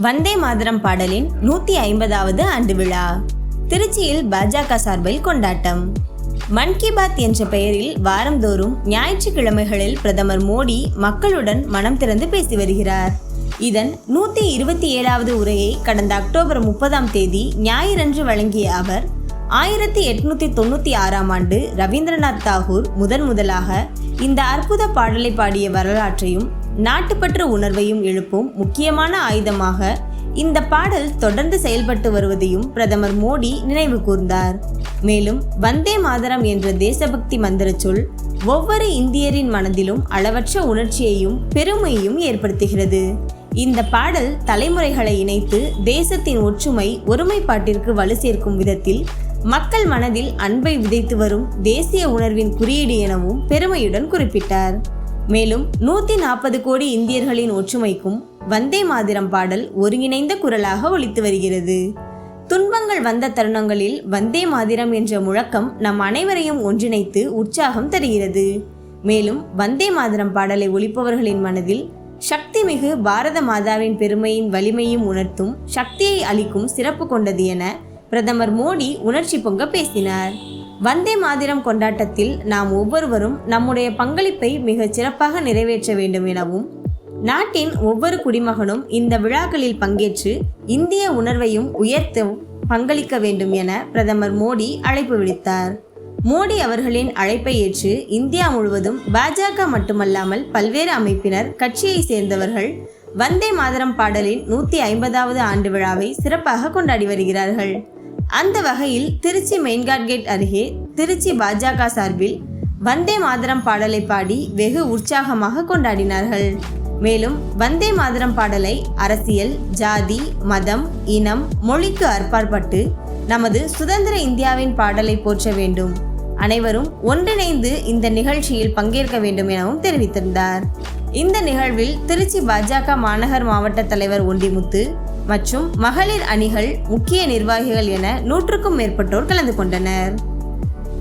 வந்தே மாதரம் பாடலின் 150வது ஆண்டு விழா திருச்சியில் பாஜக சார்பில் கொண்டாட்டம். மன் கி பாத் என்ற பெயரில் வாரந்தோறும் ஞாயிற்றுக்கிழமைகளில் பிரதமர் மோடி மக்களுடன் மனம் திறந்து பேசி வருகிறார். இதன் 127வது உரையை கடந்த அக்டோபர் 30ஆம் தேதி ஞாயிறன்று வழங்கிய அவர் 1896ஆம் ஆண்டு ரவீந்திரநாத் தாகூர் முதலாக இந்த அற்புத பாடலை பாடிய வரலாற்றையும் நாட்டுப்பற்று உணர்வையும் எழுப்பும் முக்கியமான ஆயுதமாக இந்த பாடல் தொடர்ந்து செயல்பட்டு வருவதையும் பிரதமர் மோடி நினைவு கூர்ந்தார். மேலும் வந்தே மாதரம் என்ற தேசபக்தி மந்திர சொல் ஒவ்வொரு இந்தியரின் மனதிலும் அளவற்ற உணர்ச்சியையும் பெருமையையும் ஏற்படுத்துகிறது. இந்த பாடல் தலைமுறைகளை இணைத்து தேசத்தின் ஒற்றுமை ஒருமைப்பாட்டிற்கு வலு சேர்க்கும் விதத்தில் மக்கள் மனதில் அன்பை விதைத்து வரும் தேசிய உணர்வின் குறியீடு எனவும் பெருமையுடன் குறிப்பிட்டார். மேலும் 140 கோடி இந்தியர்களின் ஒற்றுமைக்கும் வந்தே மாதரம் பாடல் ஒருங்கிணைந்த குரலாக ஒலித்து வருகிறது. துன்பங்கள் வந்த தருணங்களில் வந்தே மாதரம் என்ற முழக்கம் நம் அனைவரையும் ஒன்றிணைத்து உற்சாகம் தருகிறது. மேலும் வந்தே மாதரம் பாடலை ஒலிப்பவர்களின் மனதில் சக்தி மிகு பாரத மாதாவின் பெருமையின் வலிமையும் உணர்த்தும் சக்தியை அளிக்கும் சிறப்பு கொண்டது என பிரதமர் மோடி உணர்ச்சி பொங்க பேசினார். வந்தே மாதரம் கொண்டாட்டத்தில் நாம் ஒவ்வொருவரும் நம்முடைய பங்களிப்பை மிகச் சிறப்பாக நிறைவேற்ற வேண்டும் எனவும் நாட்டின் ஒவ்வொரு குடிமகனும் இந்த விழாக்களில் பங்கேற்று இந்திய உணர்வையும் உயர்த்த பங்களிக்க வேண்டும் என பிரதமர் மோடி அழைப்பு விடுத்தார். மோடி அவர்களின் அழைப்பை ஏற்று இந்தியா முழுவதும் பாஜக மட்டுமல்லாமல் பல்வேறு அமைப்பினர் கட்சியை சேர்ந்தவர்கள் வந்தே மாதரம் பாடலின் 150வது ஆண்டு விழாவை சிறப்பாக கொண்டாடி வருகிறார்கள். அந்த வகையில் திருச்சி மெயின்காட் கேட் அருகே திருச்சி பாஜக சார்பில் வந்தே மாதரம் பாடலை பாடி வெகு உற்சாகமாக கொண்டாடினார்கள். மேலும் வந்தே மாதரம் பாடலை அரசியல், ஜாதி, மதம், இனம், மொழிக்கு அற்பாற்பட்டு நமது சுதந்திர இந்தியாவின் பாடலை போற்ற வேண்டும், அனைவரும் ஒன்றிணைந்து இந்த நிகழ்ச்சியில் பங்கேற்க வேண்டும் எனவும் தெரிவித்திருந்தார். இந்த நிகழ்வில் திருச்சி பாஜக மாநகர் மாவட்ட தலைவர் ஒண்டிமுத்து மற்றும் மகளிர் அணிகள், முக்கிய நிர்வாகிகள் என 100க்கும் மேற்பட்டோர் கலந்து கொண்டனர்.